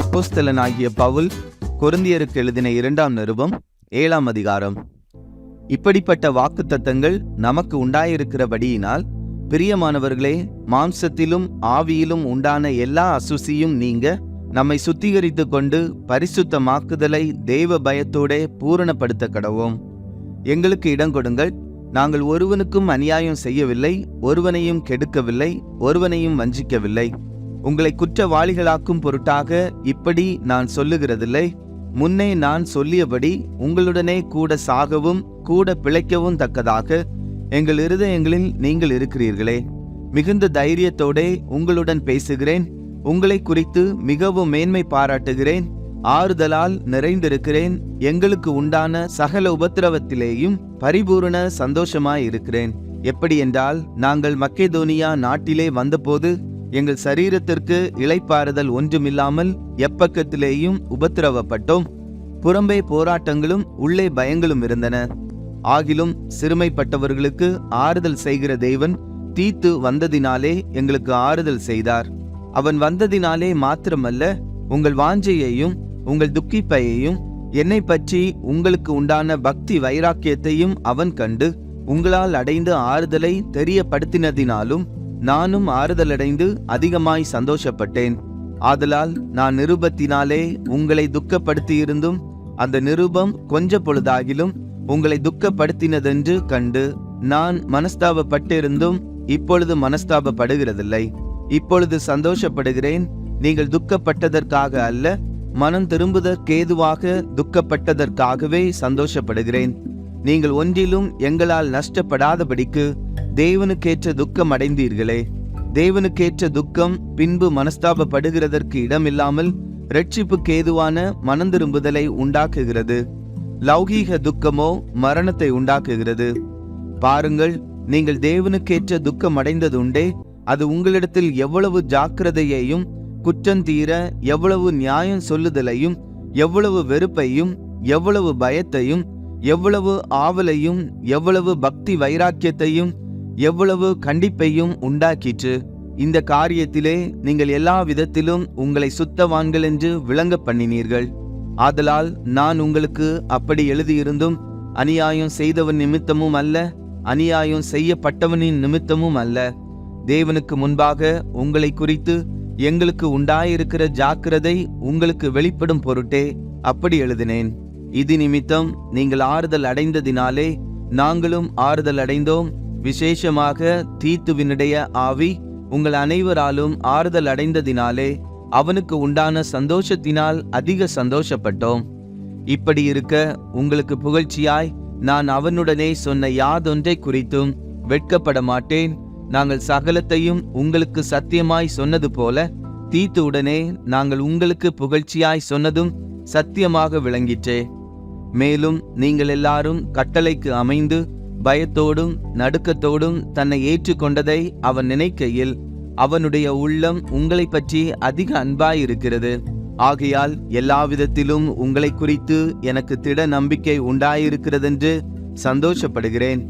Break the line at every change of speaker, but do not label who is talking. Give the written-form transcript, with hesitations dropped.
அப்போஸ்தலனாகிய பவுல் கொரிந்தியருக்கு எழுதின 2ஆம் நிருபம் 7ஆம் அதிகாரம். இப்படிப்பட்ட வாக்குத்தத்தங்கள் நமக்கு உண்டாயிருக்கிறபடியினால், பிரியமானவர்களே, மாம்சத்திலும் ஆவியிலும் உண்டான எல்லா அசுசியும் நீங்க நம்மை சுத்திகரித்து கொண்டு பரிசுத்தமாக்குதலை தேவ பயத்தோடே பூரணப்படுத்த கடவோம். எங்களுக்கு இடம் கொடுங்கள். நாங்கள் ஒருவனுக்கும் அநியாயம் செய்யவில்லை, ஒருவனையும் கெடுக்கவில்லை, ஒருவனையும் வஞ்சிக்கவில்லை. உங்களை குற்றவாளிகளாக்கும் பொருட்டாக இப்படி நான் சொல்லுகிறதில்லை. முன்னே நான் சொல்லியபடி உங்களுடனே கூட சாகவும் கூட பிழைக்கவும் தக்கதாக எங்கள் இருதயங்களில் நீங்கள் இருக்கிறீர்களே. மிகுந்த தைரியத்தோடே உங்களுடன் பேசுகிறேன். உங்களை குறித்து மிகவும் மேன்மை பாராட்டுகிறேன். ஆறுதலால் நிறைந்திருக்கிறேன். எங்களுக்கு உண்டான சகல உபத்திரவத்திலேயும் பரிபூரண சந்தோஷமாயிருக்கிறேன். எப்படி என்றால், நாங்கள் மக்கெதோனியா நாட்டிலே வந்தபோது எங்கள் சரீரத்திற்கு இளைப்பாறுதல் ஒன்றுமில்லாமல் எப்பக்கத்திலேயும் உபத்திரவப்பட்டோம். புறம்பே போராட்டங்களும் உள்ளே பயங்களும் இருந்தன. ஆகிலும் சிறுமைப்பட்டவர்களுக்கு ஆறுதல் செய்கிற தேவன் தீத்து வந்ததினாலே எங்களுக்கு ஆறுதல் செய்தார். அவன் வந்ததினாலே மாத்திரமல்ல, உங்கள் வாஞ்சையையும் உங்கள் துக்கிப்பையையும் என்னை பற்றி உங்களுக்கு உண்டான பக்தி வைராக்கியத்தையும் அவன் கண்டு உங்களால் அடைந்த ஆறுதலை தெரியப்படுத்தினதினாலும் நானும் ஆறுதலடைந்து அதிகமாய் சந்தோஷப்பட்டேன். ஆதலால் நான் நிருபத்தினாலே உங்களை துக்கப்படுத்தியிருந்தும் அந்த நிருபம் கொஞ்ச பொழுதாகிலும் உங்களை துக்கப்படுத்தினதென்று கண்டு நான் மனஸ்தாபப்பட்டிருந்தும் இப்பொழுது மனஸ்தாபப்படுகிறதில்லை. இப்பொழுது சந்தோஷப்படுகிறேன். நீங்கள் துக்கப்பட்டதற்காக அல்ல, மனம் திரும்புதற்கேதுவாக துக்கப்பட்டதற்காகவே சந்தோஷப்படுகிறேன். நீங்கள் ஒன்றிலும் எங்களால் நஷ்டப்படாதபடிக்கு தேவனுக்கேற்ற துக்கம் அடைந்தீர்களே. தேவனுக்கேற்ற துக்கம் பின்பு மனஸ்தாபப்படுகிறதற்கு இடமில்லாமல் இரட்சிப்புக்கேதுவான மனம் திரும்புதலை உண்டாக்குகிறது. லௌகீக துக்கமோ மரணத்தை உண்டாக்குகிறது. பாருங்கள், நீங்கள் தேவனுக்கேற்ற துக்கம் அடைந்ததுண்டே, அது உங்களிடத்தில் எவ்வளவு ஜாக்கிரதையையும் குற்றந்தீர எவ்வளவு நியாயம் சொல்லுதலையும் எவ்வளவு வெறுப்பையும் எவ்வளவு பயத்தையும் எவ்வளவு ஆவலையும் எவ்வளவு பக்தி வைராக்கியத்தையும் எவ்வளவு கண்டிப்பையும் உண்டாக்கிற்று. இந்த காரியத்திலே நீங்கள் எல்லா விதத்திலும் உங்களை சுத்தவான்கள் என்று விளங்க பண்ணினீர்கள். ஆதலால் நான் உங்களுக்கு அப்படி எழுதியிருந்தும் அநியாயம் செய்தவன் நிமித்தமும் அல்ல, அநியாயம் செய்யப்பட்டவனின் நிமித்தமும் அல்ல, தேவனுக்கு முன்பாக உங்களை குறித்து எங்களுக்கு உண்டாயிருக்கிற ஜாக்கிரதை உங்களுக்கு வெளிப்படும் பொருட்டே அப்படி எழுதினேன். இது நிமித்தம் நீங்கள் ஆறுதல் அடைந்ததினாலே நாங்களும் ஆறுதல் அடைந்தோம். விசேஷமாக தீத்துவினுடைய ஆவி உங்கள் அனைவராலும் ஆறுதல் அடைந்ததினாலே அவனுக்கு உண்டான சந்தோஷத்தினால் அதிக சந்தோஷப்பட்டோம். இப்படி இருக்க உங்களுக்கு புகழ்ச்சியாய் நான் அவனுடனே சொன்ன யாதொன்றை குறித்தும் வெட்கப்பட மாட்டேன். நாங்கள் சகலத்தையும் உங்களுக்கு சத்தியமாய் சொன்னது போல தீத்துவுடனே நாங்கள் உங்களுக்கு புகழ்ச்சியாய் சொன்னதும் சத்தியமாக விளங்கிற்றே. மேலும் நீங்கள் எல்லாரும் கட்டளைக்கு அமைந்து பயத்தோடும் நடுக்கத்தோடும் தன்னை ஏற்றுக்கொண்டதை அவன் நினைக்கையில் அவனுடைய உள்ளம் உங்களை பற்றி அதிக அன்பாயிருக்கிறது. ஆகையால் எல்லாவிதத்திலும் உங்களை குறித்து எனக்கு திட நம்பிக்கை உண்டாயிருக்கிறதென்று சந்தோஷப்படுகிறேன்.